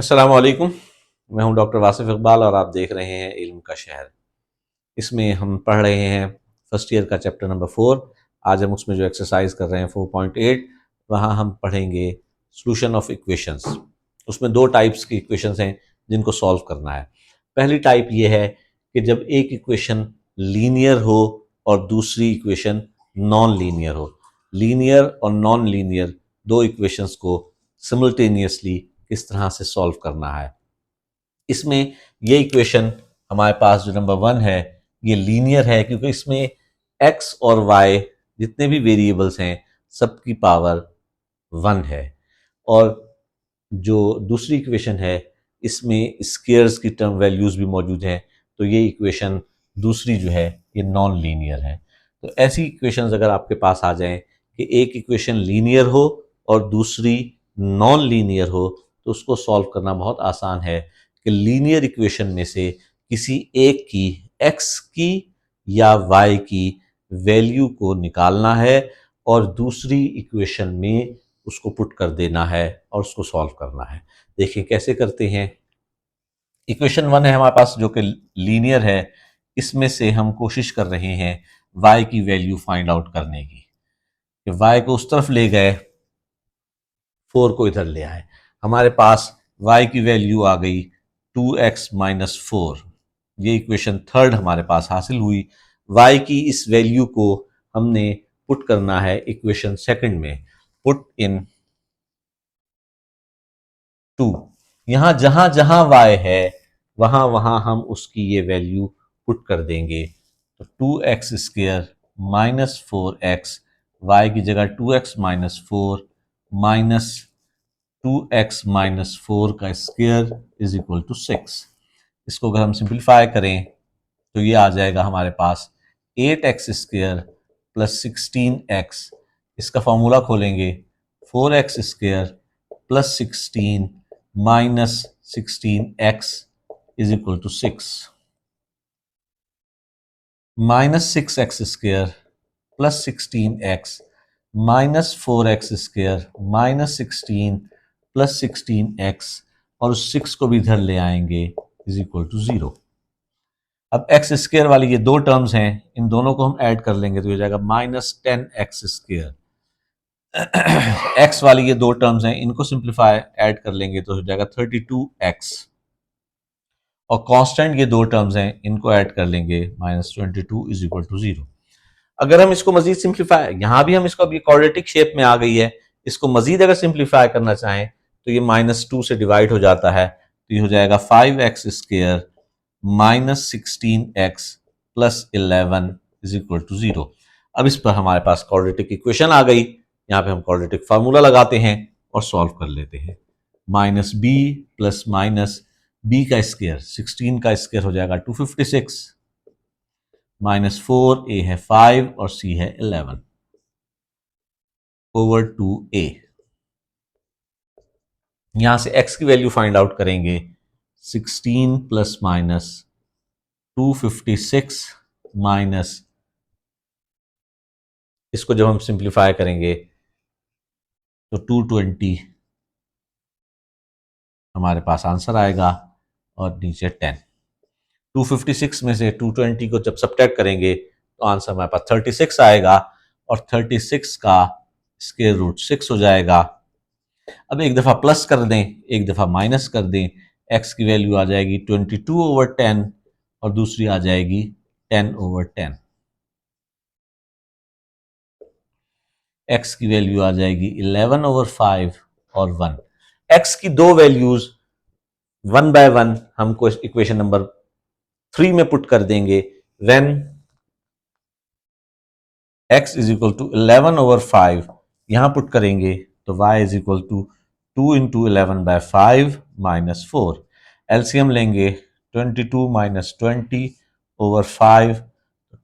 अस्सलाम वालेकुम। मैं हूं डॉक्टर वासिफ इकबाल और आप देख रहे हैं इल्म का शहर। इसमें हम पढ़ रहे हैं फर्स्ट ईयर का चैप्टर नंबर 4। आज हम उसमें जो एक्सरसाइज कर रहे हैं 4.8, वहाँ हम पढ़ेंगे सॉल्यूशन ऑफ इक्वेशंस। उसमें दो टाइप्स की इक्वेशंस हैं जिनको सॉल्व करना है। पहली टाइप ये है कि जब एक इक्वेशन लीनियर हो और दूसरी इक्वेशन नॉन लीनियर हो। लीनियर और नॉन लीनियर दो इक्वेशंस को सिमल्टेनियसली किस तरह से सॉल्व करना है। इसमें ये इक्वेशन हमारे पास जो नंबर 1 है ये लीनियर है, क्योंकि इसमें x और y जितने भी वेरिएबल्स हैं सबकी पावर 1 है। और जो दूसरी इक्वेशन है इसमें स्केयर्स की टर्म वैल्यूज भी मौजूद हैं, तो ये इक्वेशन दूसरी जो है ये नॉन लीनियर है। तो ऐसी इक्वेशंस अगर आपके पास आ जाएं कि एक इक्वेशन लीनियर हो और दूसरी नॉन लीनियर हो, तो उसको सॉल्व करना बहुत आसान है कि लीनियर इक्वेशन में से किसी एक की x की या y की वैल्यू को निकालना है और दूसरी इक्वेशन में उसको पुट कर देना है और उसको सॉल्व करना है। देखिए कैसे करते हैं। इक्वेशन 1 है हमारे पास जो कि लीनियर है, इसमें से हम कोशिश कर रहे हैं y की वैल्यू फाइंड आउट करने की। कि y को उस तरफ ले गए, 4 को इधर ले आए, हमारे पास y की वैल्यू आ गई 2x माइनस 4। ये इक्वेशन थर्ड हमारे पास हासिल हुई। y की इस वैल्यू को हमने पुट करना है इक्वेशन सेकंड में। Put in 2। यहां जहां जहां y है वहां वहां हम उसकी ये वैल्यू पुट कर देंगे। तो 2x square minus 4x, y की जगह 2x minus 4 minus 2x minus 4 का स्क्वायर इज इक्वल टू 6। इसको अगर हम सिंप्लीफाई करें तो ये आ जाएगा हमारे पास 8x स्क्वायर प्लस 16x। इसका फॉर्मूला खोलेंगे 4x square plus 16 minus 16x is equal to 6। Minus 6x square plus 16x minus 4x square minus 16 plus 16x, और उस 6 को भी इधर ले आएंगे इज इक्वल टू 0। अब एक्स स्क्वायर वाली ये दो टर्म्स हैं, इन दोनों को हम ऐड कर लेंगे तो हो जाएगा माइनस 10x स्क्वायर। एक्स वाली ये दो टर्म्स हैं, इनको सिंप्लीफाई ऐड कर लेंगे तो हो जाएगा 32x। और कांस्टेंट ये दो टर्म्स हैं, इनको ऐड कर लेंगे माइनस 22 इज इक्वल टू 0। अगर हम इसको मजीद सिंप्लीफाई, यहां भी हम इसको अभी क्वाड्रेटिक शेप में आ गई है, इसको मजीद अगर सिंप्लीफाई करना चाहें तो ये माइनस 2 से डिवाइड हो जाता है, तो ये हो जाएगा 5x square minus 16x plus 11 is equal to 0। अब इस पर हमारे पास क्वाड्रेटिक इक्वेशन आ गई। यहाँ पे हम क्वाड्रेटिक फार्मूला लगाते हैं और सॉल्व कर लेते हैं। Minus B plus minus B का स्क्वायर 16 का स्क्वायर हो जाएगा 256 माइनस 4 ए है 5 और सी है 11 ओवर 2a। यहां से x की वैल्यू फाइंड आउट करेंगे 16 प्लस माइनस 256 माइनस, इसको जब हम सिंप्लीफाई करेंगे तो 220 हमारे पास आंसर आएगा और नीचे 10। 256 में से 220 को जब सब्ट्रैक्ट करेंगे तो आंसर हमारे पास 36 आएगा, और 36 का स्क्वायर रूट 6 हो जाएगा। अब एक दफ़ा प्लस कर दें, एक दफ़ा माइनस कर दें, x की वैल्यू आ जाएगी 22 ओवर 10 और दूसरी आ जाएगी 10 ओवर 10। x की वैल्यू आ जाएगी 11 ओवर 5 और 1। x की दो वैल्यूज 1 बाय 1 हमको इक्वेशन नंबर 3 में पुट कर देंगे। When x is equal to 11 over 5 यहां पुट करेंगे तो y is equal to 2 into 11 by 5 minus 4। LCM लेंगे 22 माइनस 20 ओवर 5,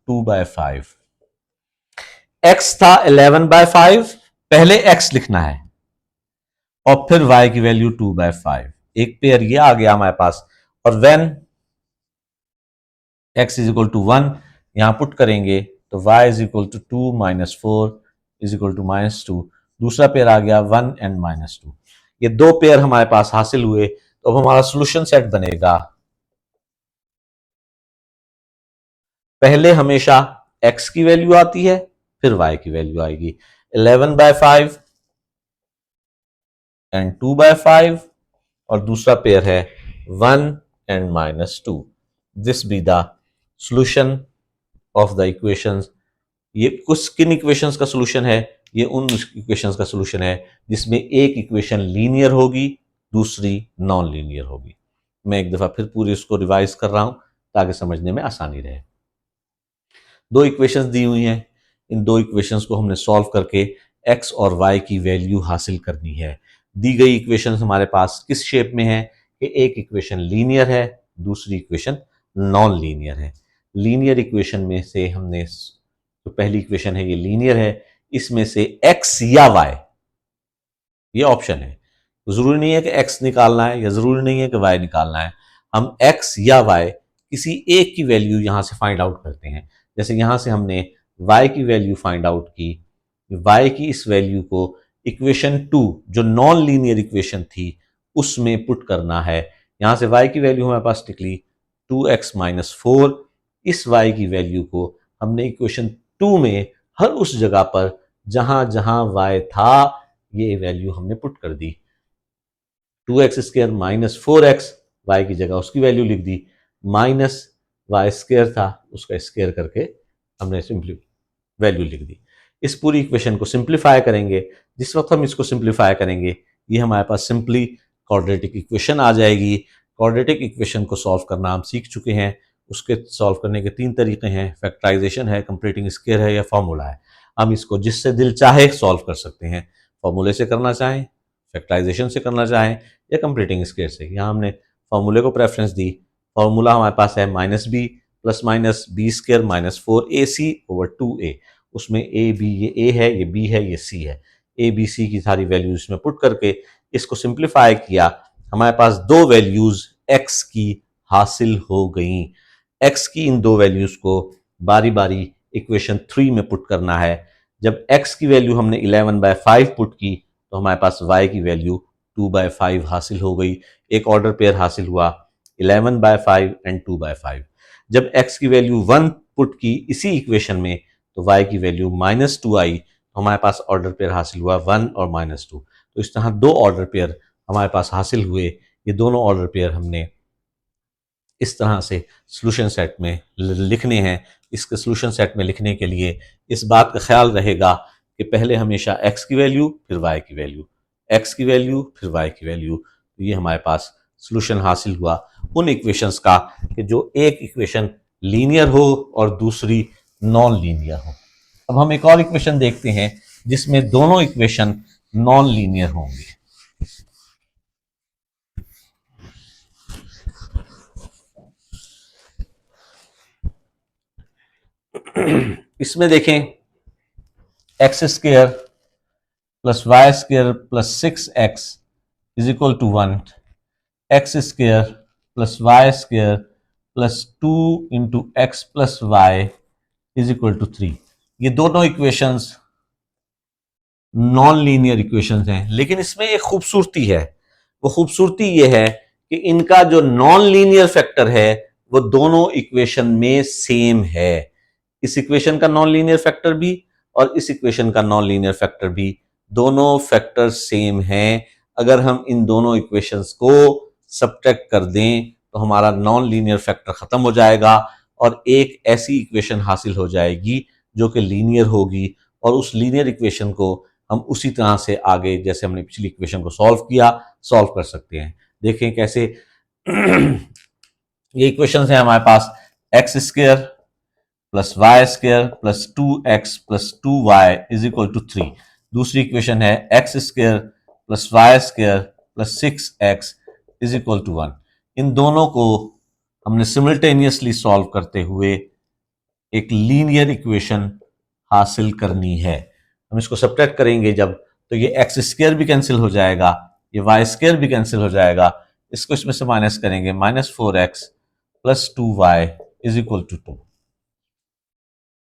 2 बाय 5। x था 11 बाय 5, पहले x लिखना है और फिर y की वैल्यू 2 बाय 5। एक पेयर ये आ गया हमारे पास। और when x is equal to 1 यहां पुट करेंगे तो y is equal to 2 minus 4 is equal to minus 2। दूसरा पेयर आ गया 1 एंड माइनस 2। ये दो पेयर हमारे पास हासिल हुए तो अब हमारा सोल्यूशन सेट बनेगा, पहले हमेशा x की वैल्यू आती है, फिर y की वैल्यू आएगी। 11/5 एंड 2/5, और दूसरा पेयर है 1 and -2। This be the solution of the equations. ये कुछ किन इक्वेशंस का सॉल्यूशन है? ये उन इक्वेशंस का सॉल्यूशन है जिसमें एक इक्वेशन लीनियर होगी, दूसरी नॉन लीनियर होगी। मैं एक दफा फिर पूरी इसको रिवाइज कर रहा हूं ताकि समझने में आसानी रहे। दो इक्वेशंस दी हुई हैं, इन दो इक्वेशंस को हमने सॉल्व करके x और y की वैल्यू हासिल करनी है। दी गई इक्वेशंस हमारे पास किस शेप में है कि एक इक्वेशन लीनियर है, दूसरी इक्वेशन नॉन लीनियर है। लीनियर इक्वेशन में से हमने जो पहली इक्वेशन है ये लीनियर है, इसमें से x या y ये ऑप्शन है। जरूरी नहीं है कि x निकालना है या जरूरी नहीं है कि y निकालना है। हम x या y किसी एक की वैल्यू यहां से फाइंड आउट करते हैं। जैसे यहां से हमने y की वैल्यू फाइंड आउट की, y की इस वैल्यू को इक्वेशन 2 जो नॉन लीनियर इक्वेशन थी उसमें पुट करना है। यहां से y की वैल्यू हमारे पास निकली 2x-4। इस y की वैल्यू को हमने इक्वेशन 2 में हर उस जगह पर जहां जहां y था ये वैल्यू हमने पुट कर दी। 2x² -4x, y की जगह उसकी वैल्यू लिख दी, -y² था उसका स्क्वायर करके हमने सिंपली वैल्यू लिख दी। इस पूरी इक्वेशन को सिंप्लीफाई करेंगे। जिस वक्त हम इसको सिंप्लीफाई करेंगे ये हमारे पास सिंपली क्वाड्रेटिक इक्वेशन आ जाएगी। क्वाड्रेटिक इक्वेशन को सॉल्व करना हम सीख चुके हैं। उसके सॉल्व करने के तीन तरीके हैं, फैक्टराइजेशन है, कंप्लीटिंग स्क्वायर है या फॉर्मूला है। हम इसको जिससे दिल चाहे सॉल्व कर सकते हैं, फॉर्मूले से करना चाहें, फैक्टराइजेशन से करना चाहें या कंप्लीटिंग स्क्वायर से। यहाँ हमने फॉर्मूले को प्रेफरेंस दी। फॉर्मूला हमारे पास है -b plus minus b² -4ac/2a। उसमें ए बी, ये ए है, ये बी है, ये सी है। ए बी सी की सारी वैल्यूज इसमें पुट करके इसको सिंप्लीफाई किया, हमारे पास दो वैल्यूज एक्स की हासिल हो गई। एक्स की इन दो वैल्यूज को बारी बारी इक्वेशन 3 में पुट करना है। जब एक्स की वैल्यू हमने 11/5 पुट की तो हमारे पास y की वैल्यू 2/5 हासिल हो गई। एक ऑर्डर पेयर हासिल हुआ 11/5 एंड 2/5। जब x की वैल्यू 1 पुट की इसी इक्वेशन में तो y की वैल्यू -2 आई, तो हमारे पास ऑर्डर पेयर हासिल हुआ 1 और -2। तो इस तरह दो ऑर्डर पेयर हमारे पास हासिल हुए। ये दोनों ऑर्डर पेयर हमने इस तरह से सॉल्यूशन सेट में लिखने हैं। इसके सॉल्यूशन सेट में लिखने के लिए इस बात का ख्याल रहेगा कि पहले हमेशा x की वैल्यू फिर y की वैल्यू, x की वैल्यू फिर y की वैल्यू। तो ये हमारे पास सॉल्यूशन हासिल हुआ उन इक्वेशंस का कि जो एक इक्वेशन लीनियर हो और दूसरी नॉन लीनियर हो। अब हम एक और इक्वेशन देखते हैं जिसमें दोनों इक्वेशन नॉन लीनियर होंगे। इसमें देखें x² plus y² plus 6x is equal to 1, x² plus y² plus 2 into X plus Y is equal to 3। ये दोनों इक्वेशंस नॉन लीनियर इक्वेशंस हैं, लेकिन इसमें एक खूबसूरती है। वो खूबसूरती ये है कि इनका जो नॉन लीनियर फैक्टर है वो दोनों इक्वेशन में सेम है। इस इक्वेशन का नॉन लीनियर फैक्टर भी और इस इक्वेशन का नॉन लीनियर फैक्टर भी, दोनों फैक्टर सेम हैं। अगर हम इन दोनों इक्वेशंस को सब्ट्रैक्ट कर दें तो हमारा नॉन लीनियर फैक्टर खत्म हो जाएगा और एक ऐसी इक्वेशन हासिल हो जाएगी जो कि लीनियर होगी। और उस लीनियर इक्वेशन को हम उसी तरह से आगे जैसे हमने पिछली इक्वेशन को सॉल्व किया सॉल्व कर सकते हैं। देखें कैसे। ये इक्वेशंस हैं हमारे पास, x² plus y² plus 2x plus 2y is equal to 3। दूसरी इक्वेशन है x² plus y² plus 6x is equal to 1। इन दोनों को हमने सिमल्टेनियसली सॉल्व करते हुए एक लीनियर इक्वेशन हासिल करनी है। हम इसको सब्ट्रैक्ट करेंगे जब, तो ये x² भी कैंसिल हो जाएगा, ये y² भी कैंसिल हो जाएगा। इसको इसमें से माइनस करेंगे, -4x plus 2y is equal to 2।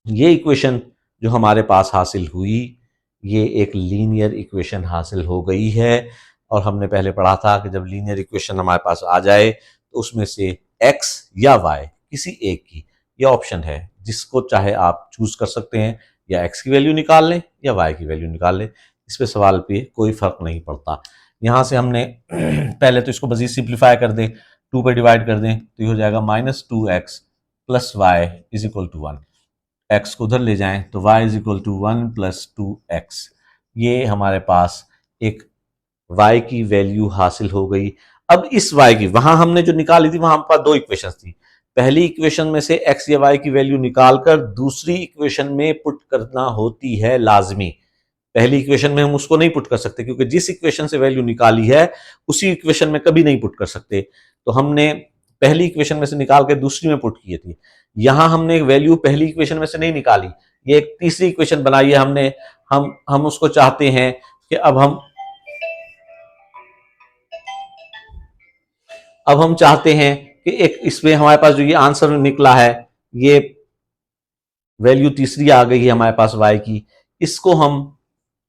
ये इक्वेशन जो हमारे पास हासिल हुई ये एक लीनियर इक्वेशन हासिल हो गई है। और हमने पहले पढ़ा था कि जब लीनियर इक्वेशन हमारे पास आ जाए तो उसमें से x या y किसी एक की, यह ऑप्शन है जिसको चाहे आप चूज कर सकते हैं, या x की वैल्यू निकाल लें या y की वैल्यू निकाल लें, इस पे सवाल पे कोई फर्क नहीं पड़ता। यहाँ से हमने पहले तो इसको मजीद सिंप्लीफाई कर दें, 2 पे डिवाइड कर दें तो ये हो जाएगा -2x plus Y is equal to 1। x को उधर ले जाएं तो y is equal to 1 plus 2x। ये हमारे पास एक y की वैल्यू हासिल हो गई। अब इस y की वहां हमने जो निकाली थी, वहां हमारे पास दो इक्वेशन थी। पहली इक्वेशन में से x या y की वैल्यू निकालकर दूसरी इक्वेशन में पुट करना होती है लाजमी। पहली इक्वेशन में हम उसको नहीं पुट कर सकते, क्योंकि जिस इक्वेशन से वैल्यू निकाली है उसी इक्वेशन में कभी नहीं पुट कर सकते। तो हमने पहली इक्वेशन में से निकाल के दूसरी में पुट किए थे। यहां हमने वैल्यू पहली इक्वेशन में से नहीं निकाली, ये एक तीसरी इक्वेशन बनाई है हमने। हम उसको चाहते हैं कि अब हम चाहते हैं कि एक इसमें हमारे पास जो ये आंसर निकला है, ये वैल्यू तीसरी आ गई है हमारे पास y की, इसको हम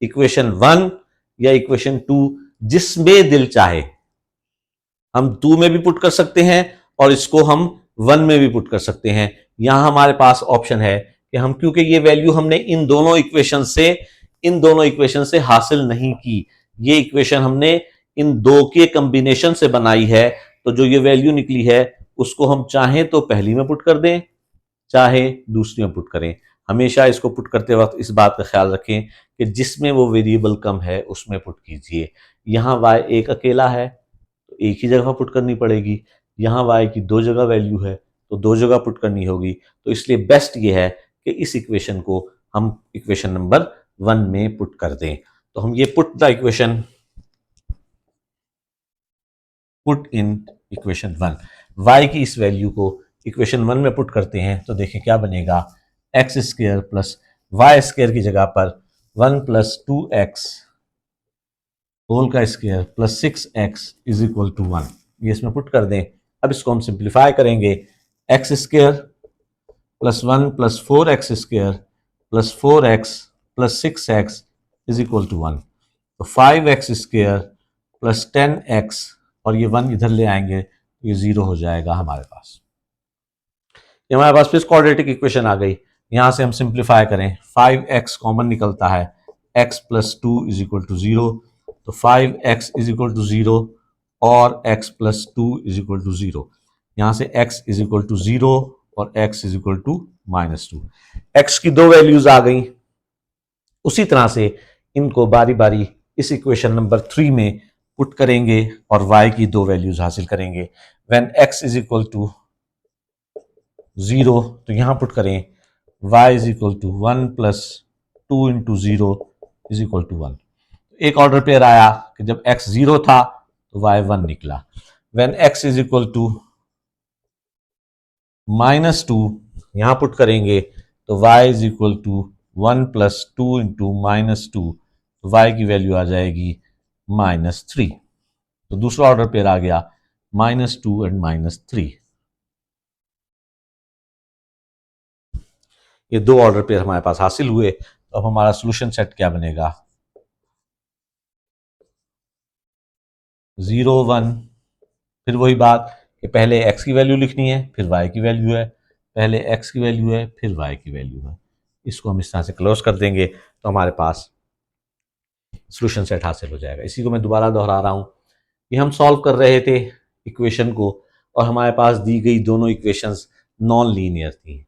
इक्वेशन 1 या इक्वेशन 2 जिसमें दिल चाहे हम 2 में भी पुट कर सकते हैं और इसको हम 1 में भी पुट कर सकते हैं। यहां हमारे पास ऑप्शन है कि हम, क्योंकि ये वैल्यू हमने इन दोनों इक्वेशन से हासिल नहीं की, ये इक्वेशन हमने इन दो के कॉम्बिनेशन से बनाई है, तो जो ये वैल्यू निकली है उसको हम चाहे तो पहली में पुट कर दें, चाहे दूसरी में पुट करें। हमेशा इसको पुट करते वक्त इस बात का ख्याल रखें कि जिसमें वो वेरिएबल कम है उसमें पुट कीजिए। यहाँ y एक अकेला है तो एक ही जगह पुट करनी पड़ेगी, यहाँ y की दो जगह वैल्यू है तो दो जगह पुट करनी होगी। तो इसलिए बेस्ट ये है कि इस इक्वेशन को हम इक्वेशन नंबर 1 में पुट कर दें। तो हम ये put the equation, put in equation 1, y की इस वैल्यू को इक्वेशन 1 में पुट करते हैं तो देखिए क्या बनेगा, X square plus Y square की जगह पर 1 प्लस 2x होल का square plus 6x is equal to 1, ये इसमें पुट कर दें। अब इसको हम सिंप्लीफाई करेंगे, X square plus 1 plus 4x square plus 4x plus 6x is equal to 1, तो 5x स्क्वायर प्लस 10x और ये 1 इधर ले आएंगे तो ये 0 हो जाएगा हमारे पास। ये हमारे पास फिर क्वाड्रेटिक इक्वेशन आ गई। यहां से हम सिंप्लीफाई करें, 5x कॉमन निकलता है, x plus 2 is equal to 0, तो 5x इज इक्वल टू 0 और x plus 2 is equal to 0। यहां से x इज इक्वल टू 0 और x is equal to -2। x की दो वैल्यूज आ गई। उसी तरह से इनको बारी बारी इस इक्वेशन नंबर 3 में पुट करेंगे और y की दो वैल्यूज हासिल करेंगे। When x is equal to 0 तो यहां पुट करें y is equal to 1 plus 2 into 0 is equal to 1। एक ऑर्डर पेयर आया कि जब x 0 था तो y 1 निकला। When x is equal to -2 यहां पुट करेंगे तो y is equal to 1 plus 2 into -2, तो y की वैल्यू आ जाएगी -3। तो दूसरा ऑर्डर पेयर आ गया -2 एंड -3। ये दो ऑर्डर पेयर हमारे पास हासिल हुए। तो अब हमारा सॉल्यूशन सेट क्या बनेगा, 0 1, फिर वही बात कि पहले x की वैल्यू लिखनी है फिर y की वैल्यू है, पहले x की वैल्यू है फिर y की वैल्यू है। इसको हम इस तरह से क्लोज कर देंगे तो हमारे पास सॉल्यूशन सेट हासिल हो जाएगा। इसी को मैं दोबारा दोहरा रहा हूँ, ये हम सॉल्व कर रहे थे इक्वेशन को और हमारे पास दी गई दोनों इक्वेशंस नॉन लीनियर थी।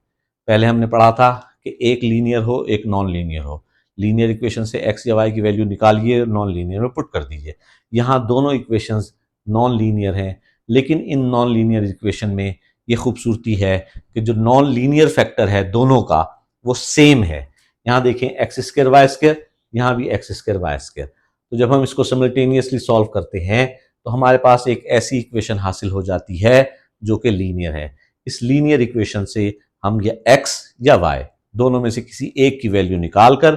पहले हमने पढ़ा था कि एक लीनियर हो एक नॉन लीनियर हो, लीनियर इक्वेशन से x या y की वैल्यू निकालिए, नॉन लीनियर में पुट कर दीजिए। यहाँ दोनों इक्वेशंस नॉन लीनियर हैं, लेकिन इन नॉन लीनियर इक्वेशन में ये खूबसूरती है कि जो नॉन लीनियर फैक्टर है दोनों का वो सेम है। यहाँ देखें एक्स स्क्वायर वाई स्क्वायर, यहाँ भी एक्स स्क्वायर वाई स्क्वायर। तो जब हम इसको सिमल्टेनियसली सॉल्व करते हैं तो हमारे पास एक ऐसी इक्वेशन हासिल हो जाती है जो कि लीनियर है। इस लीनियर इक्वेशन से हम या x या y दोनों में से किसी एक की वैल्यू निकालकर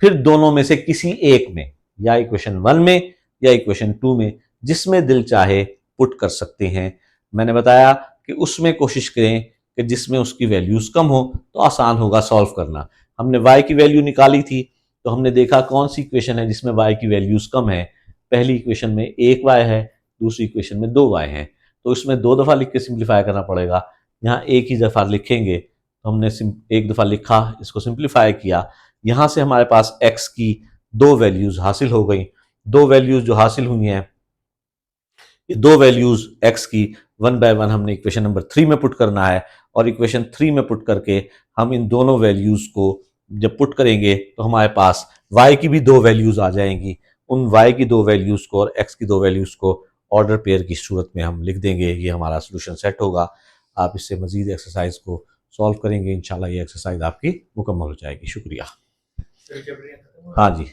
फिर दोनों में से किसी एक में, या इक्वेशन 1 में या इक्वेशन 2 में, जिसमें दिल चाहे पुट कर सकते हैं। मैंने बताया कि उसमें कोशिश करें कि जिसमें उसकी वैल्यूज कम हो तो आसान होगा सॉल्व करना। हमने y की वैल्यू निकाली थी तो हमने देखा कौन सी इक्वेशन है जिसमें y की वैल्यूज कम है, पहली इक्वेशन में 1y है, दूसरी इक्वेशन में 2y है, तो इसमें 2 दफ़ा लिख के सिंप्लीफाई करना पड़ेगा। यहाँ एक ही दफ़ा लिखेंगे, तो हमने एक दफ़ा लिखा, इसको सिंप्लीफाई किया, यहाँ से हमारे पास x की 2 वैल्यूज़ हासिल हो गई। 2 वैल्यूज़ जो हासिल हुई हैं, ये 2 वैल्यूज़ x की 1 बाय 1 हमने इक्वेशन नंबर 3 में पुट करना है, और इक्वेशन 3 में पुट करके हम इन दोनों वैल्यूज़ को जब पुट करेंगे तो हमारे पास y की भी 2 वैल्यूज़ आ जाएंगी। उन y की 2 वैल्यूज़ को और x की 2 वैल्यूज़ को ऑर्डर पेयर की सूरत में हम लिख देंगे। ये हमारा सोल्यूशन सेट होगा। आप इससे मज़ीद एक्सरसाइज को सॉल्व करेंगे, इंशाल्लाह ये एक्सरसाइज आपकी मुकम्मल हो जाएगी। शुक्रिया। हाँ जी,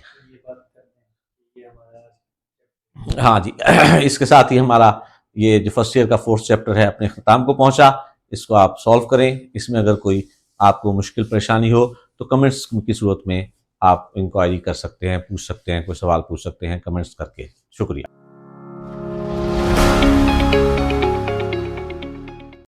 हाँ जी। इसके साथ ही हमारा ये जो फर्स्ट ईयर का 4th चैप्टर है अपने ख़त्म को पहुंचा। इसको आप सॉल्व करें। इसमें अगर कोई आपको मुश्किल परेशानी हो तो कमेंट्स की सूरत में आप इंक्वायरी कर सकते हैं, पूछ सकते हैं, कोई सवाल पूछ सकते हैं कमेंट्स करके। शुक्रिया।